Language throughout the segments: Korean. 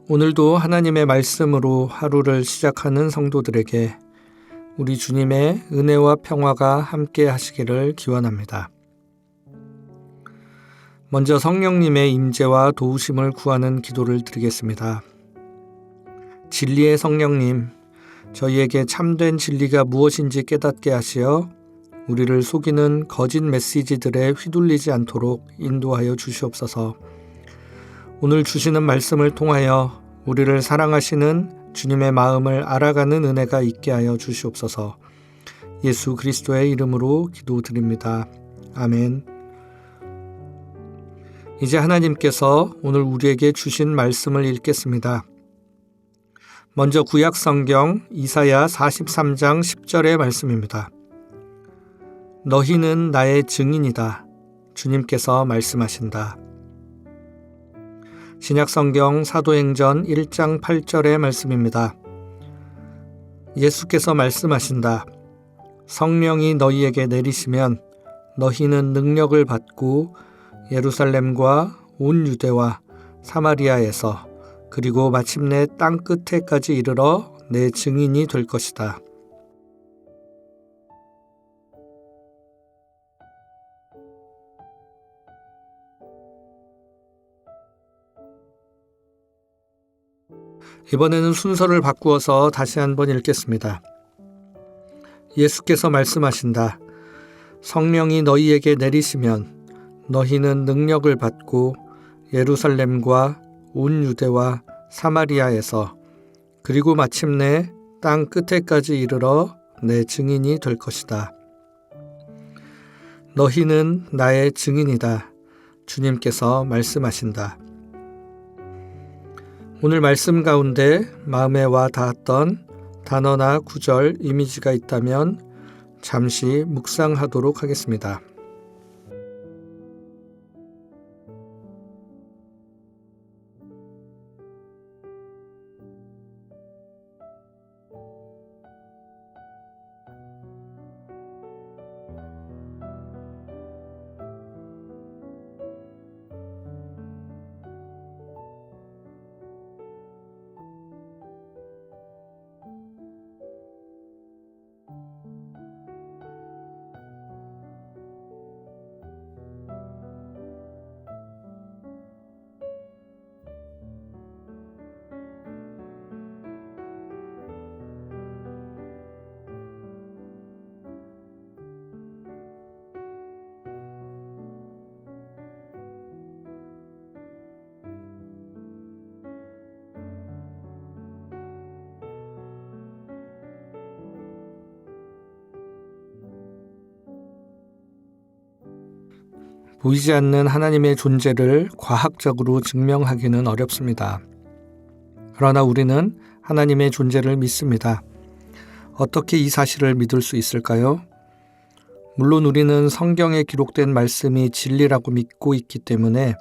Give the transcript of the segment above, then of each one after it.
오늘도 하나님의 말씀으로 하루를 시작하는 성도들에게 우리 주님의 은혜와 평화가 함께 하시기를 기원합니다. 먼저 성령님의 임재와 도우심을 구하는 기도를 드리겠습니다. 진리의 성령님, 저희에게 참된 진리가 무엇인지 깨닫게 하시어 우리를 속이는 거짓 메시지들에 휘둘리지 않도록 인도하여 주시옵소서. 오늘 주시는 말씀을 통하여 우리를 사랑하시는 주님의 마음을 알아가는 은혜가 있게 하여 주시옵소서. 예수 그리스도의 이름으로 기도드립니다. 아멘. 이제 하나님께서 오늘 우리에게 주신 말씀을 읽겠습니다. 먼저 구약 성경 이사야 43장 10절의 말씀입니다. 너희는 나의 증인이다. 주님께서 말씀하신다. 신약성경 사도행전 1장 8절의 말씀입니다. 예수께서 말씀하신다. 성령이 너희에게 내리시면 너희는 능력을 받고 예루살렘과 온 유대와 사마리아에서 그리고 마침내 땅 끝에까지 이르러 내 증인이 될 것이다. 이번에는 순서를 바꾸어서 다시 한번 읽겠습니다. 예수께서 말씀하신다. 성령이 너희에게 내리시면 너희는 능력을 받고 예루살렘과 온 유대와 사마리아에서 그리고 마침내 땅 끝에까지 이르러 내 증인이 될 것이다. 너희는 나의 증인이다. 주님께서 말씀하신다. 오늘 말씀 가운데 마음에 와 닿았던 단어나 구절, 이미지가 있다면 잠시 묵상하도록 하겠습니다. 보이지 않는 하나님의 존재를 과학적으로 증명하기는 어렵습니다. 그러나 우리는 하나님의 존재를 믿습니다. 어떻게 이 사실을 믿을 수 있을까요? 물론 우리는 성경에 기록된 말씀이 진리라고 믿고 있기 때문에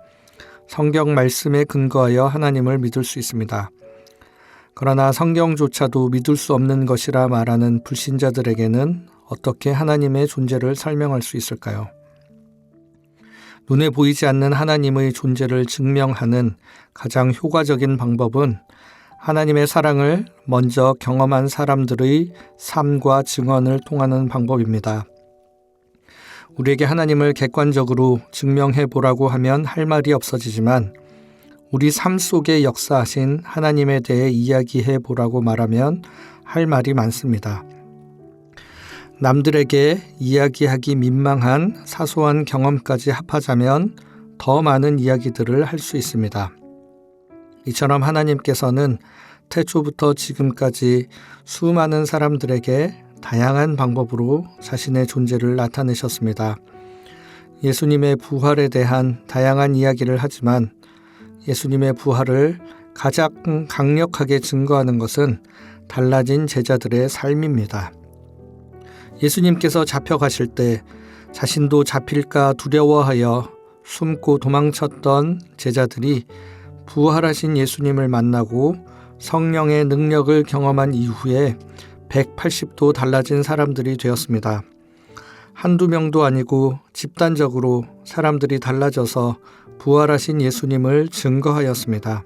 성경 말씀에 근거하여 하나님을 믿을 수 있습니다. 그러나 성경조차도 믿을 수 없는 것이라 말하는 불신자들에게는 어떻게 하나님의 존재를 설명할 수 있을까요? 눈에 보이지 않는 하나님의 존재를 증명하는 가장 효과적인 방법은 하나님의 사랑을 먼저 경험한 사람들의 삶과 증언을 통하는 방법입니다. 우리에게 하나님을 객관적으로 증명해 보라고 하면 할 말이 없어지지만 우리 삶 속에 역사하신 하나님에 대해 이야기해 보라고 말하면 할 말이 많습니다. 남들에게 이야기하기 민망한 사소한 경험까지 합하자면 더 많은 이야기들을 할 수 있습니다. 이처럼 하나님께서는 태초부터 지금까지 수많은 사람들에게 다양한 방법으로 자신의 존재를 나타내셨습니다. 예수님의 부활에 대한 다양한 이야기를 하지만 예수님의 부활을 가장 강력하게 증거하는 것은 달라진 제자들의 삶입니다. 예수님께서 잡혀가실 때 자신도 잡힐까 두려워하여 숨고 도망쳤던 제자들이 부활하신 예수님을 만나고 성령의 능력을 경험한 이후에 180도 달라진 사람들이 되었습니다. 한두 명도 아니고 집단적으로 사람들이 달라져서 부활하신 예수님을 증거하였습니다.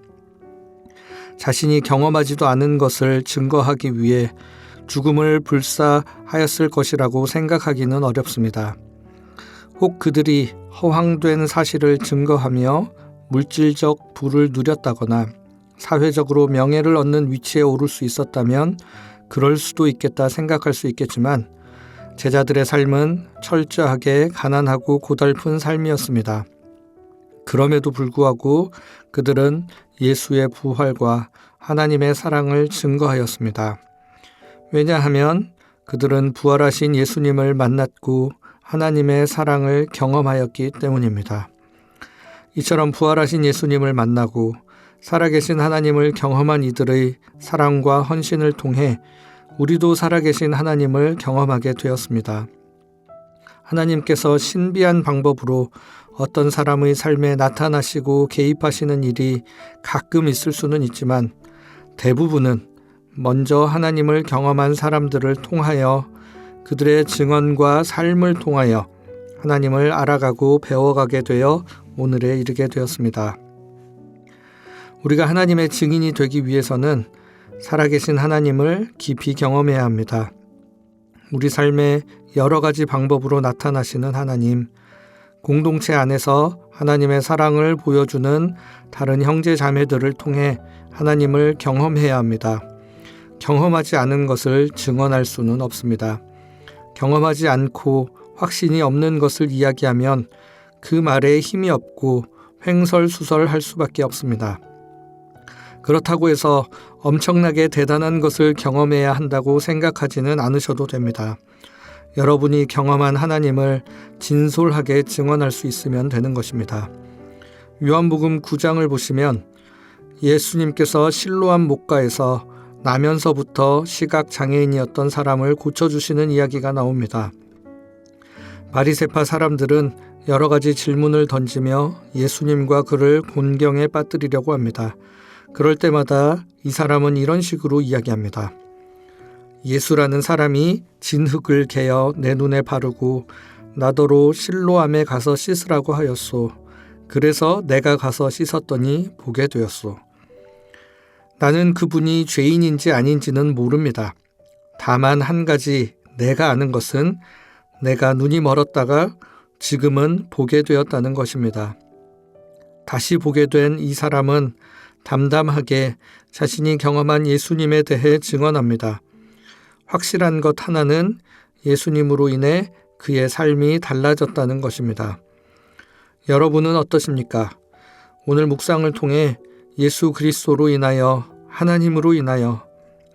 자신이 경험하지도 않은 것을 증거하기 위해 죽음을 불사하였을 것이라고 생각하기는 어렵습니다. 혹 그들이 허황된 사실을 증거하며 물질적 부를 누렸다거나 사회적으로 명예를 얻는 위치에 오를 수 있었다면 그럴 수도 있겠다 생각할 수 있겠지만 제자들의 삶은 철저하게 가난하고 고달픈 삶이었습니다. 그럼에도 불구하고 그들은 예수의 부활과 하나님의 사랑을 증거하였습니다. 왜냐하면 그들은 부활하신 예수님을 만났고 하나님의 사랑을 경험하였기 때문입니다. 이처럼 부활하신 예수님을 만나고 살아계신 하나님을 경험한 이들의 사랑과 헌신을 통해 우리도 살아계신 하나님을 경험하게 되었습니다. 하나님께서 신비한 방법으로 어떤 사람의 삶에 나타나시고 개입하시는 일이 가끔 있을 수는 있지만 대부분은 먼저 하나님을 경험한 사람들을 통하여 그들의 증언과 삶을 통하여 하나님을 알아가고 배워가게 되어 오늘에 이르게 되었습니다. 우리가 하나님의 증인이 되기 위해서는 살아계신 하나님을 깊이 경험해야 합니다. 우리 삶에 여러 가지 방법으로 나타나시는 하나님, 공동체 안에서 하나님의 사랑을 보여주는 다른 형제 자매들을 통해 하나님을 경험해야 합니다. 경험하지 않은 것을 증언할 수는 없습니다. 경험하지 않고 확신이 없는 것을 이야기하면 그 말에 힘이 없고 횡설수설할 수밖에 없습니다. 그렇다고 해서 엄청나게 대단한 것을 경험해야 한다고 생각하지는 않으셔도 됩니다. 여러분이 경험한 하나님을 진솔하게 증언할 수 있으면 되는 것입니다. 요한복음 9장을 보시면 예수님께서 실로암 목가에서 나면서부터 시각장애인이었던 사람을 고쳐주시는 이야기가 나옵니다. 바리새파 사람들은 여러 가지 질문을 던지며 예수님과 그를 곤경에 빠뜨리려고 합니다. 그럴 때마다 이 사람은 이런 식으로 이야기합니다. 예수라는 사람이 진흙을 개어 내 눈에 바르고 나더러 실로암에 가서 씻으라고 하였소. 그래서 내가 가서 씻었더니 보게 되었소. 나는 그분이 죄인인지 아닌지는 모릅니다. 다만 한 가지 내가 아는 것은 내가 눈이 멀었다가 지금은 보게 되었다는 것입니다. 다시 보게 된 이 사람은 담담하게 자신이 경험한 예수님에 대해 증언합니다. 확실한 것 하나는 예수님으로 인해 그의 삶이 달라졌다는 것입니다. 여러분은 어떠십니까? 오늘 묵상을 통해 예수 그리스도로 인하여 하나님으로 인하여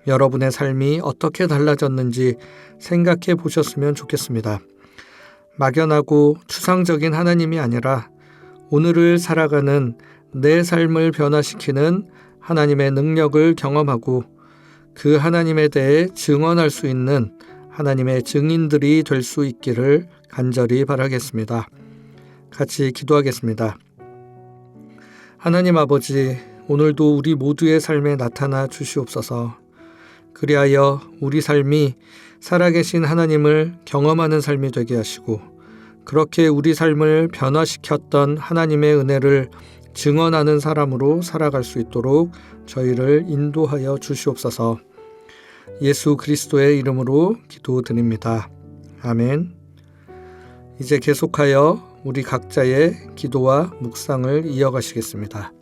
여러분의 삶이 어떻게 달라졌는지 생각해 보셨으면 좋겠습니다. 막연하고 추상적인 하나님이 아니라 오늘을 살아가는 내 삶을 변화시키는 하나님의 능력을 경험하고 그 하나님에 대해 증언할 수 있는 하나님의 증인들이 될 수 있기를 간절히 바라겠습니다. 같이 기도하겠습니다. 하나님 아버지, 오늘도 우리 모두의 삶에 나타나 주시옵소서. 그리하여 우리 삶이 살아계신 하나님을 경험하는 삶이 되게 하시고 그렇게 우리 삶을 변화시켰던 하나님의 은혜를 증언하는 사람으로 살아갈 수 있도록 저희를 인도하여 주시옵소서. 예수 그리스도의 이름으로 기도드립니다. 아멘. 이제 계속하여 우리 각자의 기도와 묵상을 이어가시겠습니다.